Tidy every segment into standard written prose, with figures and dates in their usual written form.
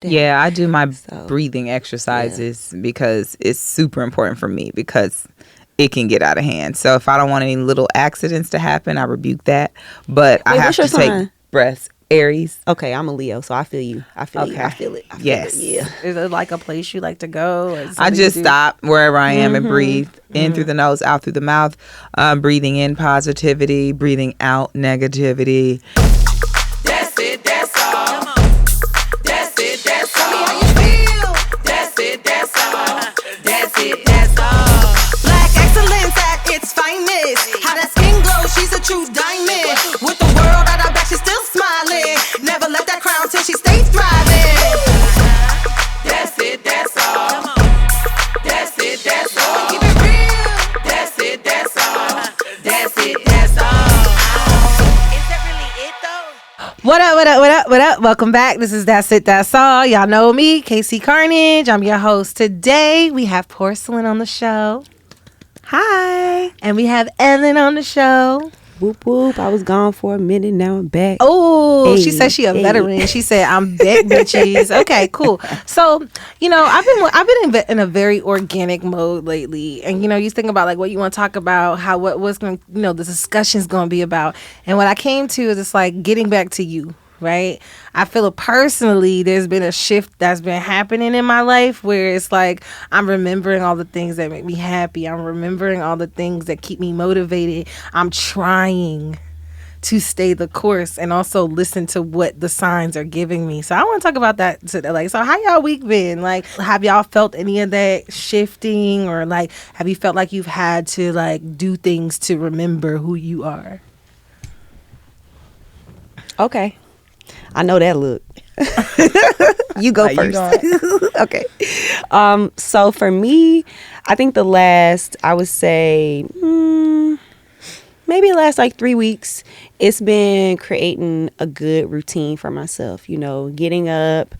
down. Yeah, I do my breathing exercises because it's super important for me because it can get out of hand. So if I don't want any little accidents to happen, I rebuke that. But I have to take breaths. Aries. Okay, I'm a Leo, so I feel you. I feel it. Yes. Yeah. Is it like a place you like to go? I just stop wherever I am and breathe in through the nose, out through the mouth. Breathing in positivity, breathing out negativity. That's it, that's all. That's it, that's all. How you feel? That's it, that's all. That's it, that's all. Black excellence at its finest. How that skin glows, she's a true diamond. With the world at her back, she's still smiling. Never let that crown till she stays thriving. That's it, that's all. That's it, that's all. Keep it real. That's it, that's all. That's it, that's all. Is that really it though? What up, what up, what up, what up? Welcome back. This is Daz It Daz All. Y'all know me, KC Carnage. I'm your host. Today, we have Porcelynn on the show. Hi. And we have Ellen on the show. Whoop whoop. I was gone for a minute. Now I'm back. Oh, she said she a veteran. She said I'm back, bitches. Okay, cool. So, I've been in a very organic mode lately, and you think about like what you want to talk about, how what's going, the discussion's going to be about, and what I came to is it's like getting back to you. Right? I feel personally there's been a shift that's been happening in my life where it's like I'm remembering all the things that make me happy. I'm remembering all the things that keep me motivated. I'm trying to stay the course and also listen to what the signs are giving me. So I want to talk about that today. Like, so how y'all week been? Like, have y'all felt any of that shifting, or like have you felt like you've had to like do things to remember who you are? Okay. I know that look. You go first. Okay. So for me, I think the last, I would say, maybe the last like 3 weeks, it's been creating a good routine for myself. Getting up,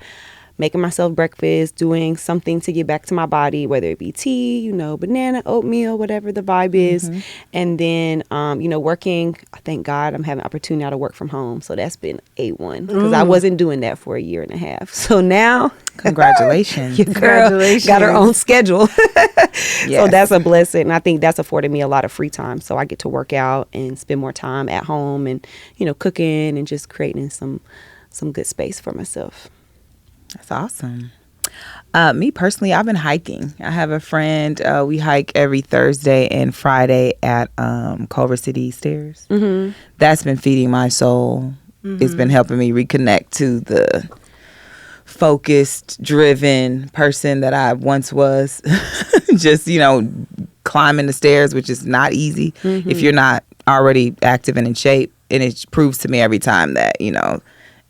making myself breakfast, doing something to get back to my body, whether it be tea, banana, oatmeal, whatever the vibe is. And then, working. Thank God I'm having opportunity now to work from home. So that's been A1 because I wasn't doing that for a year and a half. So now, congratulations. Your girl got her own schedule. So that's a blessing. And I think that's afforded me a lot of free time. So I get to work out and spend more time at home and, cooking and just creating some good space for myself. That's awesome. Me personally, I've been hiking. I have a friend. We hike every Thursday and Friday at Culver City Stairs. That's been feeding my soul. It's been helping me reconnect to the focused, driven person that I once was. Just, climbing the stairs, which is not easy if you're not already active and in shape. And it proves to me every time that,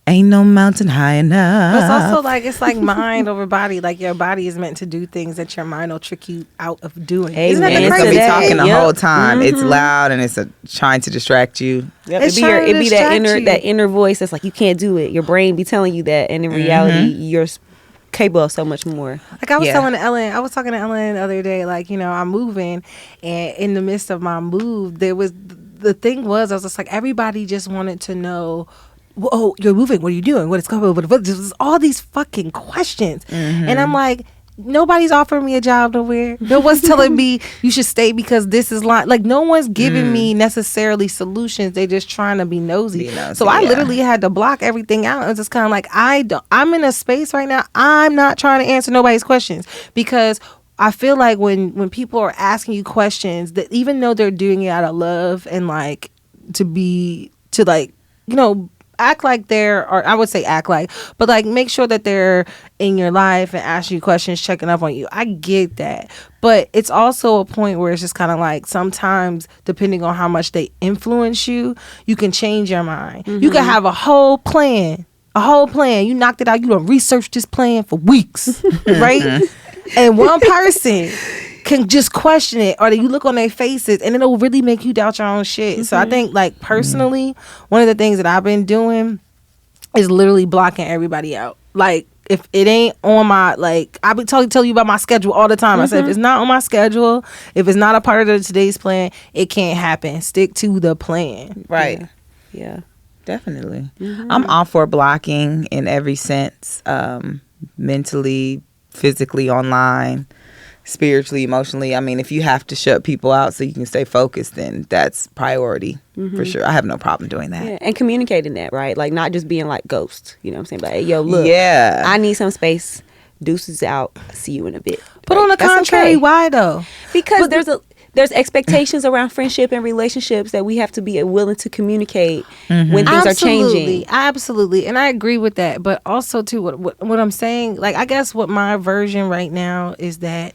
ain't no mountain high enough. But it's also like it's like mind over body. Like your body is meant to do things that your mind will trick you out of doing. Isn't that it's gonna be talking the whole time. It's loud and it's trying to distract you. Yep. It'd be that inner voice that's like you can't do it. Your brain be telling you that, and in reality, you're capable of so much more. Like I was telling Ellen, I was talking to Ellen the other day. Like I'm moving, and in the midst of my move, there was the thing was I was just like everybody just wanted to know. Oh, you're moving. What are you doing? What is going on? There's all these fucking questions. And I'm like, nobody's offering me a job nowhere. No one's telling me you should stay because this is like no one's giving me necessarily solutions. They just trying to be nosy. So I literally had to block everything out. It's just kind of like, I'm in a space right now. I'm not trying to answer nobody's questions because I feel like when people are asking you questions that even though they're doing it out of love and like act like or I would say act like, but like make sure that they're in your life and asking you questions, checking up on you. I get that. But it's also a point where it's just kind of like sometimes depending on how much they influence you, you can change your mind. You can have a whole plan. You knocked it out. You done researched this plan for weeks, right? And one person can just question it, or you look on their faces and it'll really make you doubt your own shit. So I think like personally, one of the things that I've been doing is literally blocking everybody out. Like if it ain't on my, like I be tell you about my schedule all the time. I said if it's not on my schedule, if it's not a part of today's plan, it can't happen. Stick to the plan. Right. Yeah. Definitely. I'm all for blocking in every sense. mentally, physically, online, spiritually, emotionally. I mean, if you have to shut people out so you can stay focused, then that's priority for sure. I have no problem doing that. Yeah, and communicating that, right? Like, not just being like ghost. You know what I'm saying? But hey, yo, look, Yeah. I need some space. Deuces out. See you in a bit. But Right? on the That's contrary, okay. why though? Because there's expectations around friendship and relationships that we have to be willing to communicate when things are changing. Absolutely, and I agree with that. But also, too, what I'm saying, like, I guess what my version right now is that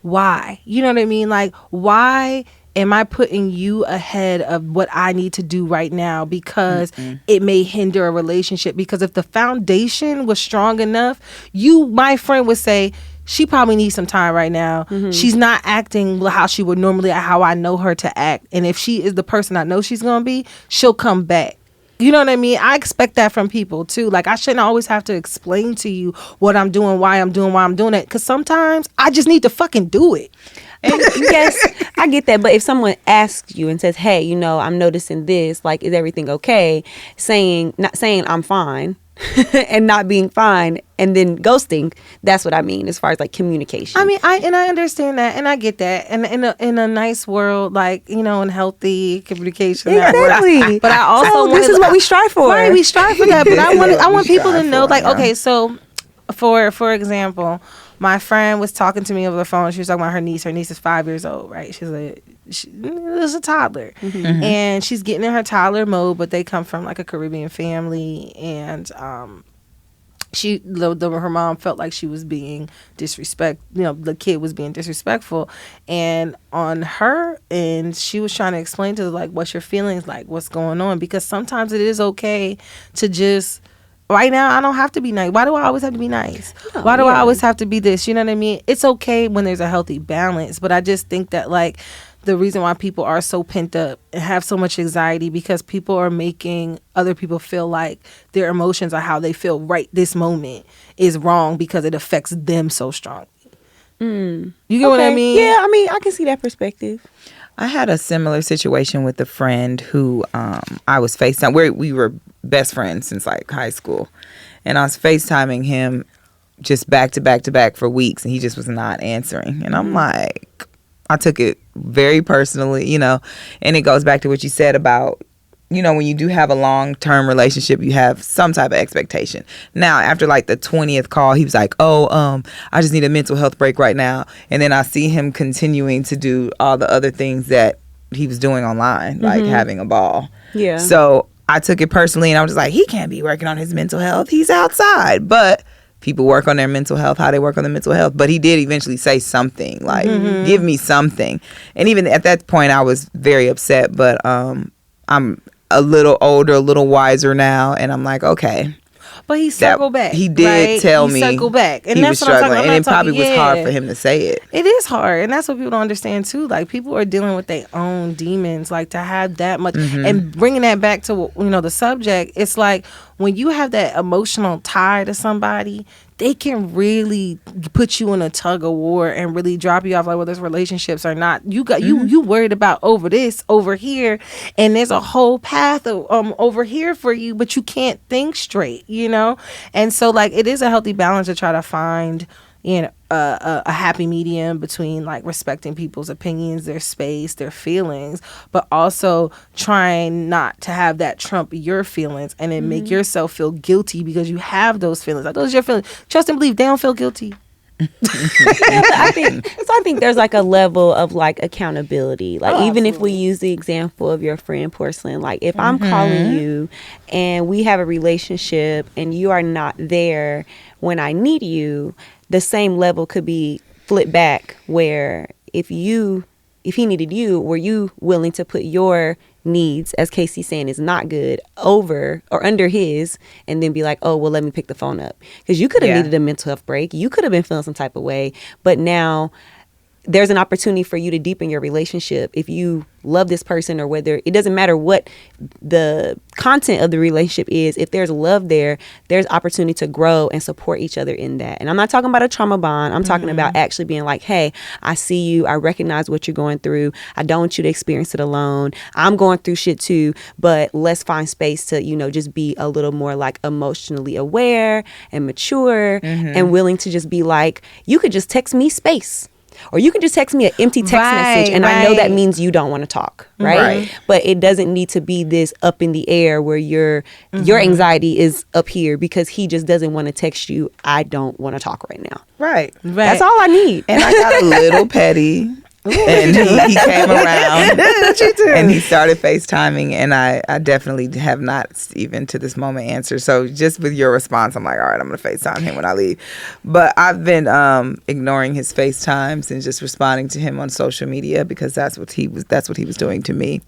why? You know what I mean? Like, why am I putting you ahead of what I need to do right now because it may hinder a relationship? Because if the foundation was strong enough, my friend, would say, she probably needs some time right now. She's not acting how she would normally, how I know her to act. And if she is the person I know she's going to be, she'll come back. You know what I mean? I expect that from people too. Like, I shouldn't always have to explain to you what I'm doing, why I'm doing it. Because sometimes I just need to fucking do it. And yes, I get that. But if someone asks you and says, hey, you know, I'm noticing this, like, is everything okay? Not saying I'm fine and not being fine and then ghosting, that's what I mean as far as like communication. I mean, I understand that and I get that. And in a nice world, like, you know, in healthy communication. Exactly. But I also so this is what we strive for. Right, we strive for that. But I want people to know, like, yeah. okay, so for example, my friend was talking to me over the phone. She was talking about her niece. Her niece is 5 years old, right? She's a toddler. And she's getting in her toddler mode, but they come from like a Caribbean family. And her mom felt like she was being the kid was being disrespectful. And on her end, she was trying to explain to her, like, what's your feelings, like, what's going on? Because sometimes it is okay to just... Right now, I don't have to be nice. Why do I always have to be nice? Why do I always have to be this? You know what I mean? It's okay when there's a healthy balance. But I just think that, like, the reason why people are so pent up and have so much anxiety because people are making other people feel like their emotions or how they feel right this moment is wrong because it affects them so strongly. You get what I mean? Yeah, I mean, I can see that perspective. I had a similar situation with a friend who I was FaceTime. We were best friends since like high school. And I was FaceTiming him just back to back to back for weeks. And he just was not answering. And I'm like, I took it very personally, you know. And it goes back to what you said about, you know, when you do have a long-term relationship, you have some type of expectation. Now, after like the 20th call, he was like, I just need a mental health break right now. And then I see him continuing to do all the other things that he was doing online, like having a ball. Yeah. So I took it personally and I was just like, he can't be working on his mental health. He's outside. But people work on their mental health, how they work on their mental health. But he did eventually say something, like, give me something. And even at that point, I was very upset. But I'm a little older, a little wiser now, and I'm like, okay. But he circled back. He did tell me he circled back, and he that's was what I'm struggling, talking about. and it probably was hard for him to say it. It is hard, and that's what people don't understand too. Like, people are dealing with their own demons. Like, to have that much, and bringing that back to, you know, the subject. It's like when you have that emotional tie to somebody, they can really put you in a tug of war and really drop you off, like, whether it's relationships or not. You got you worried about over here, and there's a whole path of over here for you, but you can't think straight, you know. And so, like, it is a healthy balance to try to find, you know, a happy medium between, like, respecting people's opinions, their space, their feelings, but also trying not to have that trump your feelings and then make yourself feel guilty because you have those feelings. Like, those are your feelings. Trust and believe, they don't feel guilty. I think there's like a level of like accountability. Like, even if we use the example of your friend Porcelynn, like, if I'm calling you and we have a relationship and you are not there when I need you, the same level could be flipped back, where if he needed you, were you willing to put your needs, as KC saying is not good, over or under his, and then be like, oh, well, let me pick the phone up? Because you could have needed a mental health break. You could have been feeling some type of way, but now there's an opportunity for you to deepen your relationship if you love this person, or whether it doesn't matter what the content of the relationship is. If there's love there, there's opportunity to grow and support each other in that. And I'm not talking about a trauma bond. I'm talking about actually being like, hey, I see you. I recognize what you're going through. I don't want you to experience it alone. I'm going through shit too, but let's find space to, you know, just be a little more like emotionally aware and mature and willing to just be like, you could just text me space. Or you can just text me an empty text message, and I know that means you don't want to talk, right? But it doesn't need to be this up in the air where your anxiety is up here because he just doesn't want to text you, I don't want to talk right now. Right. That's all I need. And I got a little petty. And he came around and he started FaceTiming, and I definitely have not even to this moment answered. So just with your response, I'm like, all right, I'm going to FaceTime him when I leave. But I've been ignoring his FaceTimes and just responding to him on social media because that's what he was doing to me.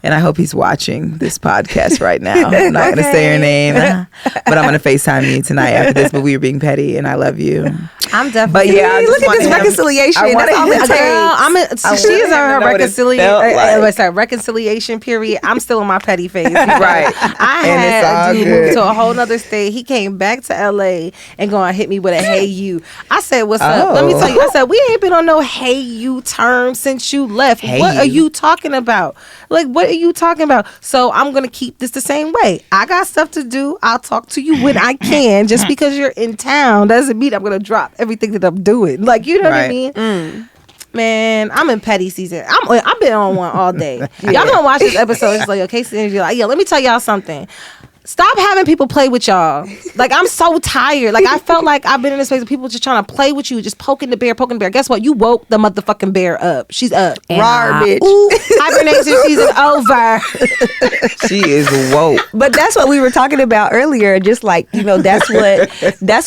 And I hope he's watching this podcast right now. I'm not going to say your name, but I'm going to FaceTime you tonight after this. But we were being petty, and I love you. I'm definitely. But yeah, I just look at this reconciliation. That's all it takes. She is on her reconciliation period. I'm still in my petty phase. Right. I had a dude move to a whole nother state. He came back to L.A. and gonna hit me with a hey you. I said, what's up? Let me tell you. I said, we ain't been on no hey you term since you left. What are you talking about? Like, what are you talking about? So I'm gonna keep this the same way. I got stuff to do. I'll talk to you when I can. Just because you're in town doesn't mean I'm gonna drop everything that I'm doing. Like, you know what I mean? Man, I'm in petty season. I've been on one all day. Y'all gonna watch this episode. It's like, okay, so you're like, let me tell y'all something. Stop having people play with y'all. Like, I'm so tired. Like, I felt like I've been in this space of people just trying to play with you, just poking the bear. Guess what? You woke the motherfucking bear up. She's up. Rawr, bitch. Ooh, hibernation season over. She is woke. But that's what we were talking about earlier. Just like, you know, that's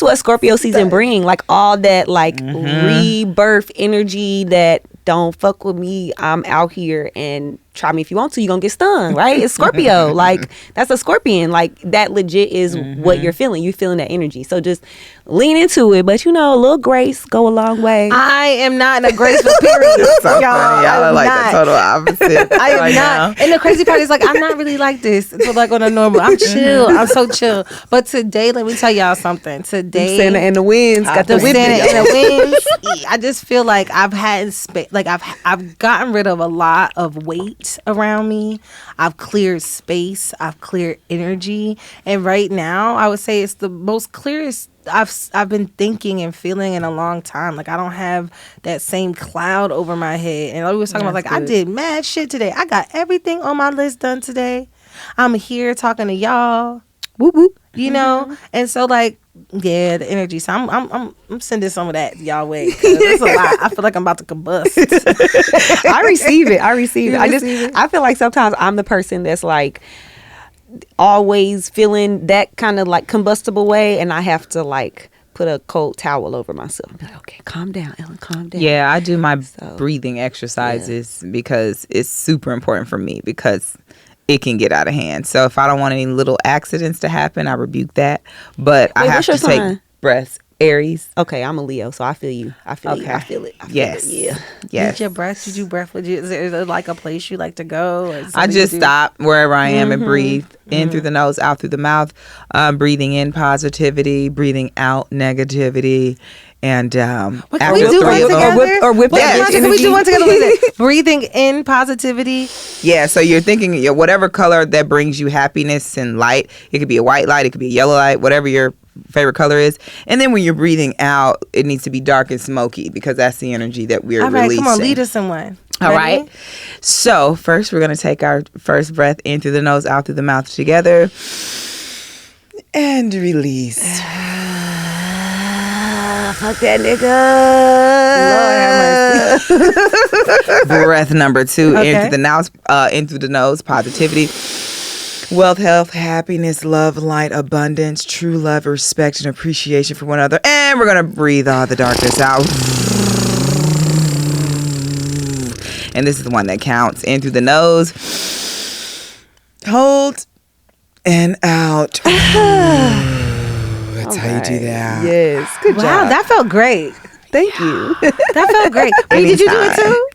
what Scorpio season bring. Like, all that like rebirth energy that don't fuck with me. I'm out here, and try me if you want to. You're gonna get stung, right? It's Scorpio. Like, that's a scorpion. Like, that legit is what you're feeling. You're feeling that energy. So just lean into it. But, you know, a little grace go a long way. I am not in a graceful period. So y'all are like the total opposite. I am not. And the crazy part is, like, I'm not really like this. So, like, on a normal, I'm chill. I'm so chill. But today, let me tell y'all something. Today, Santa and the winds got the Santa and the winds. I just feel like I've had space. Like, I've gotten rid of a lot of weight around me. I've cleared space. I've cleared energy. And right now, I would say it's the most clearest I've been thinking and feeling in a long time. Like, I don't have that same cloud over my head. And I was talking about, like, good. I did mad shit today. I got everything on my list done today. I'm here talking to y'all. Whoop whoop. You know? And so, like, yeah, the energy. So I'm sending some of that y'all way. It's a lot. I feel like I'm about to combust. I receive it. I feel like sometimes I'm the person that's like always feeling that kind of like combustible way, and I have to like put a cold towel over myself. Be like, okay, calm down, Ellen, calm down. Yeah, I do my breathing exercises because it's super important for me because it can get out of hand. So if I don't want any little accidents to happen, I rebuke that. But I have to take breaths. Aries. Okay, I'm a Leo, so I feel you. I feel it. Yes. Yeah. Yes. Did you breath? Is there like a place you like to go? I just stop wherever I am and breathe in through the nose, out through the mouth. Breathing in positivity, breathing out negativity. And can we do one together? Or whip that energy. Can we do one together with it? Breathing in positivity. Yeah, so you're thinking whatever color that brings you happiness and light. It could be a white light, it could be a yellow light, whatever your favorite color is. And then when you're breathing out, it needs to be dark and smoky because that's the energy that we're releasing. All right, come on, lead us in one. All right. So first we're going to take our first breath in through the nose, out through the mouth together. And release. Fuck that nigga. Breath number 2 in through the nose, positivity. Wealth, health, happiness, love, light, abundance, true love, respect, and appreciation for one another. And we're going to breathe all the darkness out. And this is the one that counts. In through the nose. Hold. And out. That's how you do that. Yes. Good job. Wow, that felt great. Thank you. That felt great. Wait, did you do it too?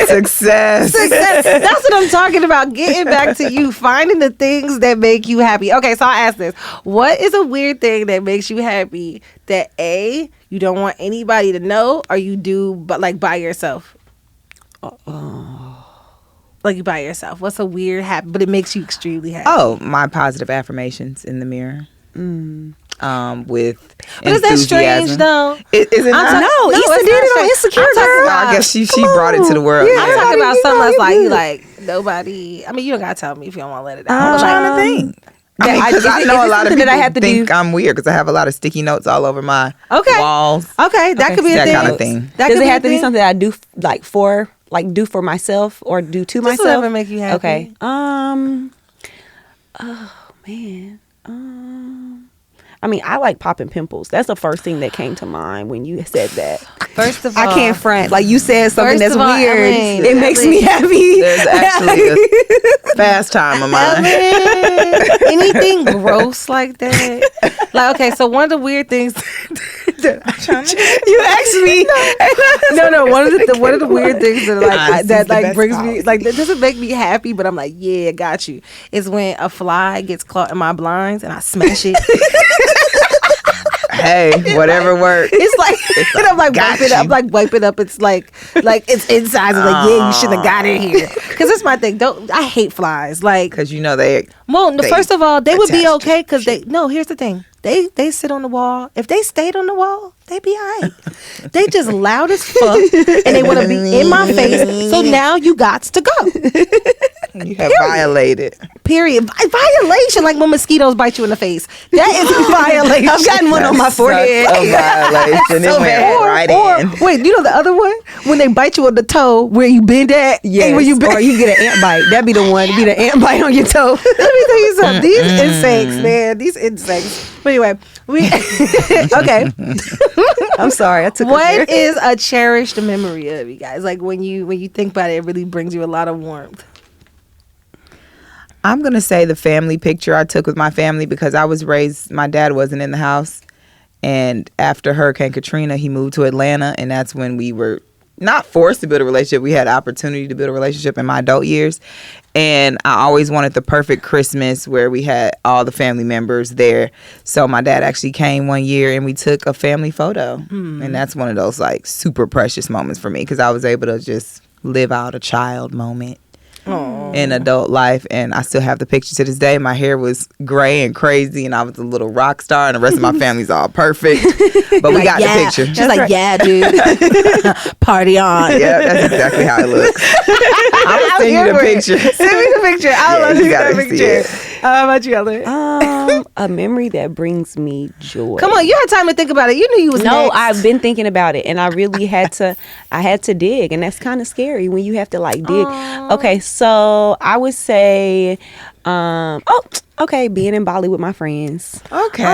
Success. That's what I'm talking about. Getting back to you, finding the things that make you happy. Okay, so I asked this. What is a weird thing that makes you happy that A, you don't want anybody to know, or you do but like by yourself? Like you by yourself. What's a weird happy but it makes you extremely happy? Oh, my positive affirmations in the mirror. With but is that strange though? Is it not? No, Issa did it on Insecure. I guess she brought it to the world. I'm talking about something that's like you like nobody. I mean, you don't gotta tell me if you don't want to let it out. I'm trying to think. Because I know a lot of people that I have to think do? I'm weird because I have a lot of sticky notes all over my walls. Okay, that could be a that thing. kind of thing. Does it have to be something that I do do for myself or do to myself? Whatever make you happy. Okay. Oh man. I mean, I like popping pimples. That's the first thing that came to mind when you said that. First of all, I can't front. Like you said something that's weird. Ellen, it makes me happy. There's actually a fast time of mine. Anything gross like that? Like, okay, so one of the weird things You asked me. No. One of the weird things that brings me policy. that doesn't make me happy, but I'm like, yeah, got you. Is when a fly gets caught in my blinds and I smash it. Hey, whatever works. It's like, and I'm like got wipe it up. you. I'm like wipe it up. It's like it's inside. It's like, yeah, you shouldn't have got in here. Because that's my thing. I hate flies. Like, Because you know they. first of all, they would be attached to okay because here's the thing. They sit on the wall. If they stayed on the wall, they'd be all right. They just loud as fuck and they want to be in my face. So now you got to go. You have violated. Period. Violation, like when mosquitoes bite you in the face. That is a violation. I've gotten one on my forehead. Such a violation. It went right in. Wait, you know the other one? When they bite you on the toe where you bend at? Yes. Where you bend. Or you get an ant bite. That'd be the one. It'd be the ant bite on your toe. Let me tell you something. These insects, man. These insects. But anyway, okay. I'm sorry. I took What is a cherished memory of you guys? Like when you think about it, it really brings you a lot of warmth. I'm going to say the family picture I took with my family because I was raised, my dad wasn't in the house. And after Hurricane Katrina, he moved to Atlanta. And that's when we were not forced to build a relationship. We had opportunity to build a relationship in my adult years. And I always wanted the perfect Christmas where we had all the family members there. So my dad actually came one year and we took a family photo. And that's one of those like super precious moments for me because I was able to just live out a child moment in adult life. And I still have the picture to this day. My hair was gray and crazy and I was a little rock star and the rest of my family's all perfect. But we got the picture. She's like, yeah, dude. Party on. Yeah, that's exactly how it looks. I'll send you the picture. Send me the picture. I love you you that gotta see picture. it. How about you, Ellen? a memory that brings me joy. Come on, you had time to think about it. You knew you was No, next. I've been thinking about it and I really had to dig, and that's kind of scary when you have to like dig. Okay, so I would say being in Bali with my friends. Okay.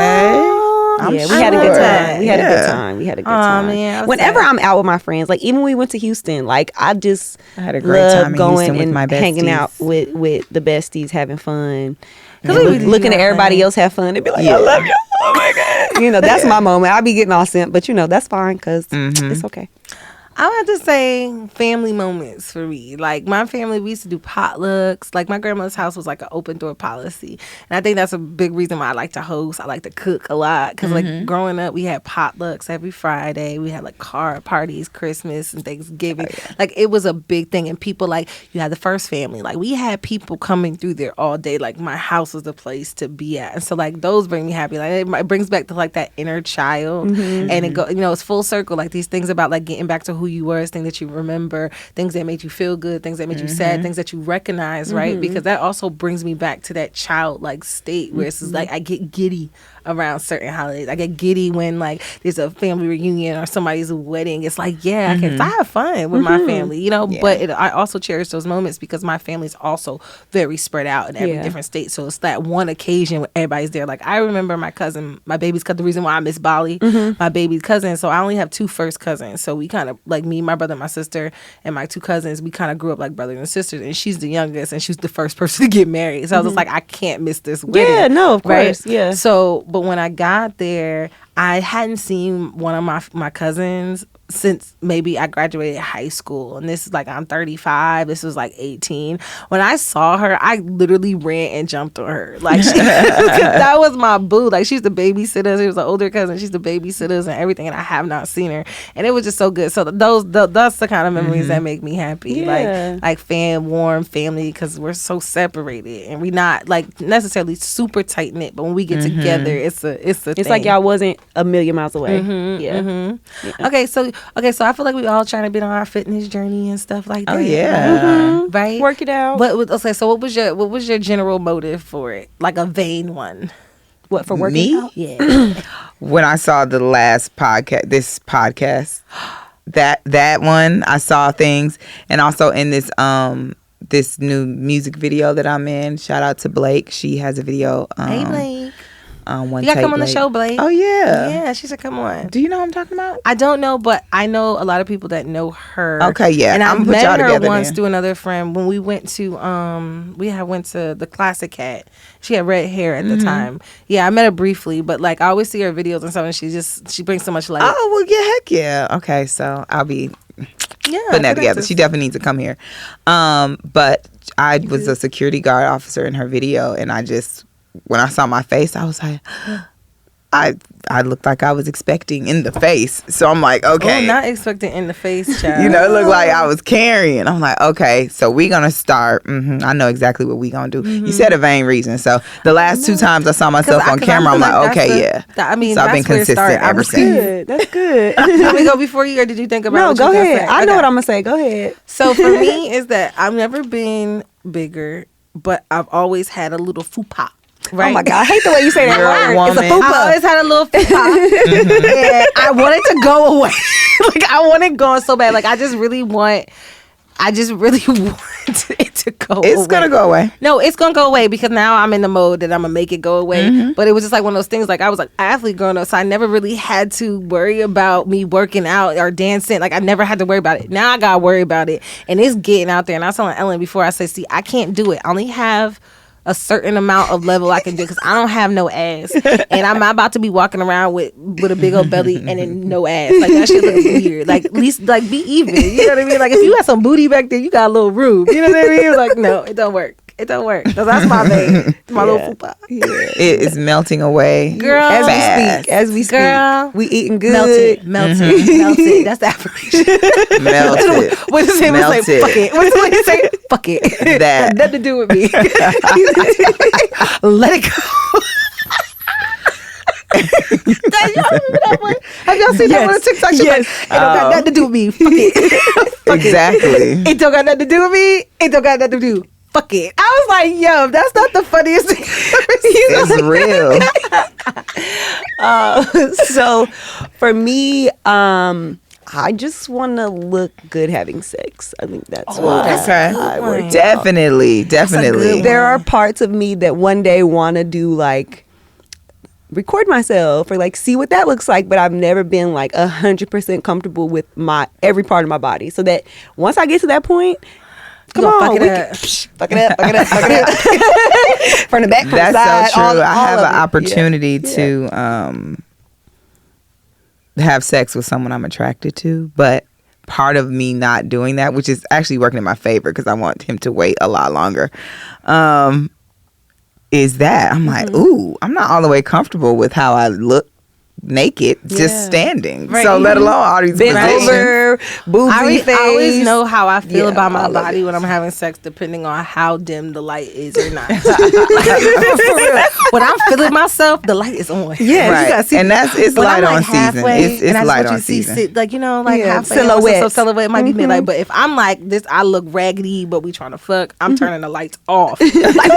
I'm Yeah, we had a good sure. time. We had a good Yeah. time. We had a good time. Man, I was Whenever sad. I'm out with my friends, like even when we went to Houston, like I had a great love time in going Houston with and my hanging out besties. with the besties, having fun. Cause And we do looking at have everybody fun. else have fun. They'd be like, I love you. Oh my God. That's my moment. I'll be getting all sent, but that's fine because it's okay. I would have to say family moments for me. Like my family, we used to do potlucks. Like my grandmother's house was like an open door policy. And I think that's a big reason why I like to host. I like to cook a lot. Because like growing up, we had potlucks every Friday. We had like card parties, Christmas and Thanksgiving. Like it was a big thing. And people like, you had the first family. Like we had people coming through there all day. Like my house was the place to be at. And so like those bring me happy. Like it brings back to like that inner child. And it go, it's full circle. Like these things about like getting back to who you were, things that you remember, things that made you feel good, things that made you sad, things that you recognize, right? Because that also brings me back to that childlike state where it's just like I get giddy around certain holidays. I get giddy when like there's a family reunion or somebody's wedding. It's like, I have fun with my family, but I also cherish those moments because my family's also very spread out in every different state. So it's that one occasion when everybody's there. Like I remember my cousin, my baby's cousin, the reason why I miss Bali, my baby's cousin. So I only have 2 first cousins. So we kind of like me, my brother, my sister, and my 2 cousins, we kind of grew up like brothers and sisters, and she's the youngest, and she's the first person to get married. So I was just like, I can't miss this wedding. Yeah, no, of right? course, yeah. So, but when I got there, I hadn't seen one of my cousins since maybe I graduated high school. And this is like, I'm 35. This was like 18. When I saw her, I literally ran and jumped on her. Like, that was my boo. Like, she's the babysitter. She was an older cousin. She's the babysitters and everything. And I have not seen her. And it was just so good. So that's the kind of memories that make me happy. Yeah. Like warm family, because we're so separated. And we're not like necessarily super tight knit. But when we get together, it's It's thing. like y'all wasn't a million miles away. Yeah. Okay, so I feel like we all trying to be on our fitness journey and stuff like that. Oh yeah. Right. Work it out. Okay, so what was your general motive for it? Like a vain one. What, for working Me? out? Yeah. When I saw the last podcast, that one, I saw things, and also in this new music video that I'm in. Shout out to Blake. She has a video. Hey Blake. One You gotta Take come on the Blake. show, Blake. Oh yeah. Yeah, she should come on. Do you know what I'm talking about? I don't know, but I know a lot of people that know her. Okay, yeah. And I I'm gonna put met y'all her together once then. through another friend when we went to went to the Classic Cat. She had red hair at the time. Yeah, I met her briefly, but like I always see her videos and stuff, and she brings so much light. Oh well, yeah, heck yeah. Okay, so I'll be putting that together. She definitely needs to come here. But I was a security guard officer in her video, and when I saw my face, I was like, I looked like I was expecting in the face. So I'm like, okay. Oh, not expecting in the face, child. You know, it looked like I was carrying. I'm like, okay, so we gonna start. I know exactly what we gonna do. You said a vain reason. So the last 2 times I saw myself on camera, I'm like, okay, yeah. I mean, so I've been that's where it consistent started. ever since. Good. That's good. Let me go before you, or did you think about No, what go you ahead. Say? I know Okay. what I'm going to say. Go ahead. So for me is that I've never been bigger, but I've always had a little fupa. Right? Oh my God. I hate the way you say that You're a word. It's a woman. fupa. I always had a little fupa. And I want it to go away. Like I want it gone so bad. Like I just really want it to go away. It's gonna go away. No, it's gonna go away because now I'm in the mode that I'm gonna make it go away. But it was just like one of those things. Like I was like athlete growing up, so I never really had to worry about me working out or dancing. Like I never had to worry about it. Now I gotta worry about it, and it's getting out there. And I was telling Ellen before, I said, "See, I can't do it. I only have a certain amount of level I can do because I don't have no ass, and I'm not about to be walking around with a big old belly and then no ass. Like that shit looks weird. Like at least like be even. You know what I mean? Like if you got some booty back there, you got a little room. You know what I mean? Like no, it don't work. It don't work. So that's my vein. My little fupa. It is melting away. Girl, As we speak, Girl, we eating good. melt it. That's the affirmation. Melt it. What does it Melt say? it. Fuck it. What does it say? Fuck it. That. Nothing to do with me. Let it go. Y'all remember that one? Have y'all seen that one on TikTok? She's like, it don't got nothing to do with me. Fuck it. Fuck Exactly. It don't got nothing to do with me. It don't got nothing to do. Fuck it. I was like, yo, that's not the funniest thing It's real. So for me, I just want to look good having sex. I think that's what Okay. I work. Definitely. There are parts of me that one day want to do like record myself or like see what that looks like, but I've never been like 100% comfortable with every part of my body. So that once I get to that point, come on, fuck it up. Fuck it up. From the back, from the That's side. so true. all I have of an it. opportunity Yeah. to have sex with someone I'm attracted to, but part of me not doing that, which is actually working in my favor because I want him to wait a lot longer, is that I'm like, ooh, I'm not all the way comfortable with how I look naked, just standing. Right. So let alone all these Bent positions. over, boobsy face. I always know how I feel Yeah, about my all of body it. when I'm having sex, depending on how dim the light is or not. Like, for real. When I'm feeling myself, the light is on. Yeah, Right. you gotta see. And it's When light I'm, on like, season. halfway, It's and that's light what on you see, season. like, you know, like Yeah, halfway. silhouette. So silhouette might be midnight, but if I'm like this, I look raggedy, but we trying to fuck, I'm turning the lights off. Like,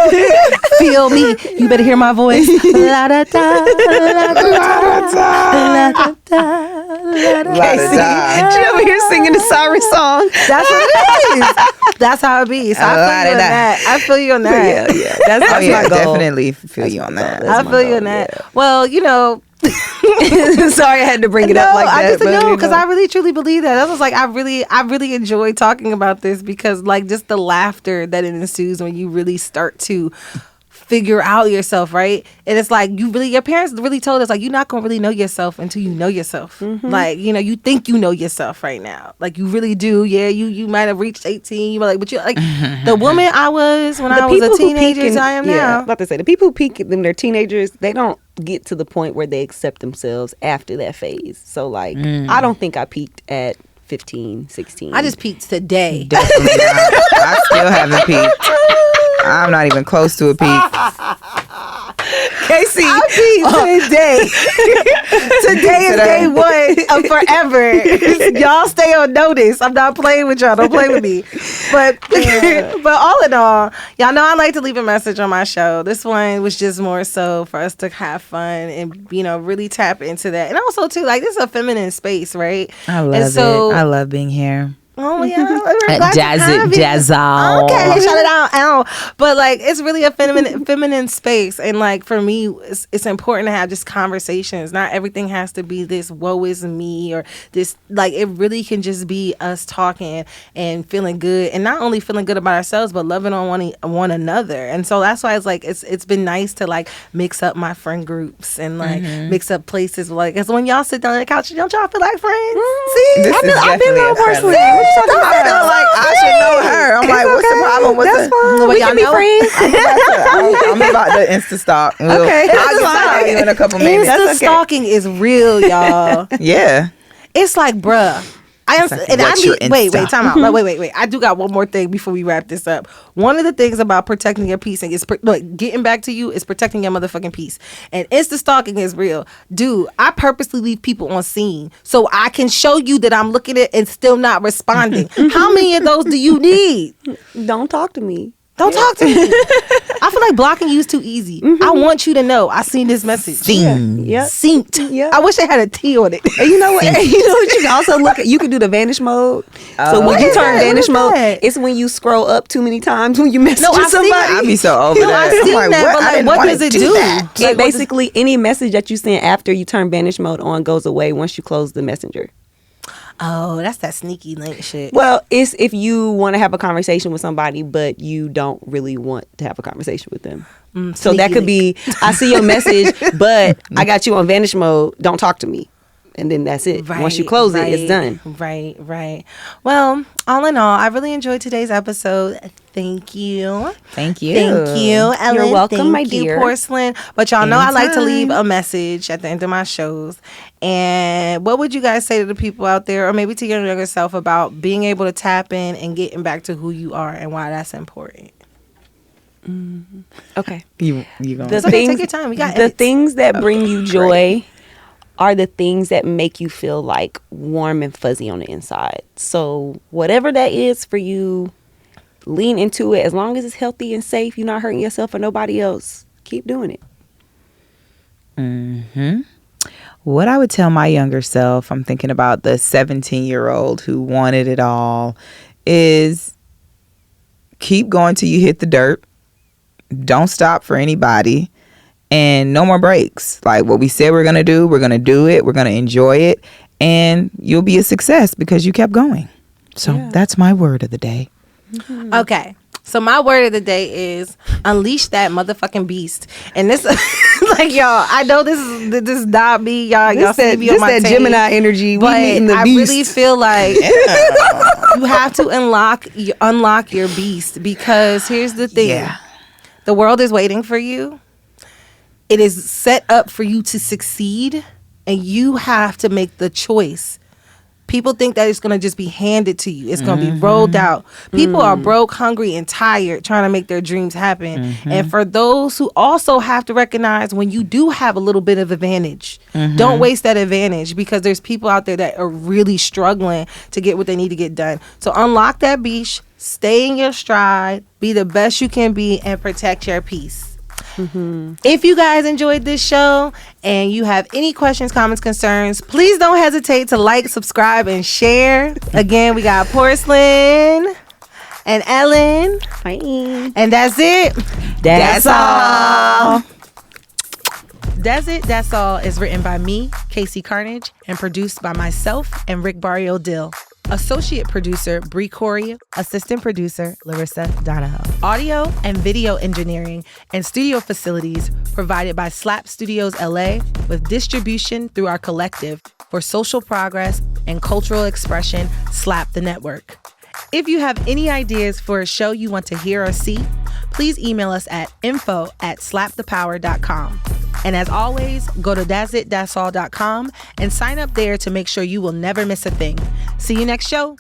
feel me. You better hear my voice. La da da, la da da, la da da. She over here singing the sorry song. That's what it is. That's how it be. So I feel you on that. I feel you on that. Yeah. That's Oh yeah, my goal. definitely feel you on that. I feel you on that. Well, you know, Sorry, I had to bring it up like that. I just but, know you because know. I really truly believe that. I was like, I really enjoy talking about this because like just the laughter that ensues when you really start to figure out yourself, right? And it's like your parents really told us like you're not gonna really know yourself until you know yourself. Like, you know, you think you know yourself right now. Like you really do. Yeah, you might have reached 18, you were like, but you like the woman I was when I was a teenager as I am now. About to say the people who peak when they're teenagers, they don't get to the point where they accept themselves after that phase. So like I don't think I peaked at 15, 16. I just peaked today. Definitely not. I still haven't peaked. I'm not even close to a peak. KC, today. Today is day one of forever. Y'all stay on notice. I'm not playing with y'all. Don't play with me. But but all in all, y'all know I like to leave a message on my show. This one was just more so for us to have fun and, you know, really tap into that. And also too, like this is a feminine space, right? I love it. I love being here. Oh yeah, Daz It Daz All. Okay, shout it out. But like, it's really a feminine space, and like for me, it's important to have just conversations. Not everything has to be this "woe is me" or this. Like, it really can just be us talking and feeling good, and not only feeling good about ourselves, but loving on one another. And so that's why it's like it's been nice to like mix up my friend groups and like mix up places. Like, because when y'all sit down on the couch, don't y'all feel like friends? See, I've been on Porcelynn. I feel like I should know her. I'm like, what's the problem with That's fine. We can be friends. I'm about to Insta stalk. Okay, I'll get to you in a couple minutes. Insta stalking is real, y'all. Yeah. It's like, bruh. Wait, time out. Wait. I do got one more thing before we wrap this up. One of the things about protecting your peace and getting back to you is protecting your motherfucking peace. And Insta stalking is real. Dude, I purposely leave people on scene so I can show you that I'm looking at it and still not responding. How many of those do you need? Don't talk to me. Don't talk to me. I feel like blocking you is too easy. I want you to know I seen this message. Synced. Yeah. I wish I had a T on it. And you know what? You know what? You can also look at. You can do the vanish mode. So when you turn vanish mode, it's when you scroll up too many times when you message somebody. I be so over that. I've seen that, but like, what does it do? Like, basically, any message that you send after you turn vanish mode on goes away once you close the messenger. Oh, that's that sneaky link shit. Well, it's if you want to have a conversation with somebody, but you don't really want to have a conversation with them. So that could be, I see your message, but I got you on vanish mode. Don't talk to me. And then that's it. Once you close it, it's done. Right. Well, all in all, I really enjoyed today's episode. Thank you. Thank you, Ellen. You're welcome, my Thank you, dear. Porcelynn. But y'all know I like to Anytime. leave a message at the end of my shows. And what would you guys say to the people out there, or maybe to your younger self, about being able to tap in and getting back to who you are and why that's important? Okay. You gonna Take your time. We got the edits. things that bring you joy are the things that make you feel like warm and fuzzy on the inside. So whatever that is for you, lean into it. As long as it's healthy and safe, you're not hurting yourself or nobody else. Keep doing it. What I would tell my younger self, I'm thinking about the 17-year-old who wanted it all, is keep going till you hit the dirt. Don't stop for anybody. And no more breaks. Like what we said we're going to do it. We're going to enjoy it. And you'll be a success because you kept going. So that's my word of the day. Okay. So my word of the day is unleash that motherfucking beast. And this, like, y'all, I know this is not me. Y'all see me on my that tape, Gemini energy. but We meeting the I beast. really feel like you have to unlock your beast, because here's the thing. Yeah. The world is waiting for you. It is set up for you to succeed, and you have to make the choice. People think that it's going to just be handed to you. It's going to be rolled out. People are broke, hungry, and tired trying to make their dreams happen. And for those who also have to recognize when you do have a little bit of advantage, don't waste that advantage, because there's people out there that are really struggling to get what they need to get done. So unlock that beast, stay in your stride, be the best you can be, and protect your peace. If you guys enjoyed this show and you have any questions, comments, concerns, please don't hesitate to like, subscribe, and share. Again, we got Porcelynn and Ellen. Bye. And that's it. That's all. Daz It Daz All is written by me, KC Carnage, and produced by myself and Rick Barrio Dill. Associate producer, Bri Coorey. Assistant producer, Larissa Donahoe. Audio and video engineering and studio facilities provided by S.L.A.P Studios LA with distribution through our collective for social progress and cultural expression, S.L.A.P the Network. If you have any ideas for a show you want to hear or see, please email us at info@slapthepower.com. And as always, go to dazitdazall.com and sign up there to make sure you will never miss a thing. See you next show.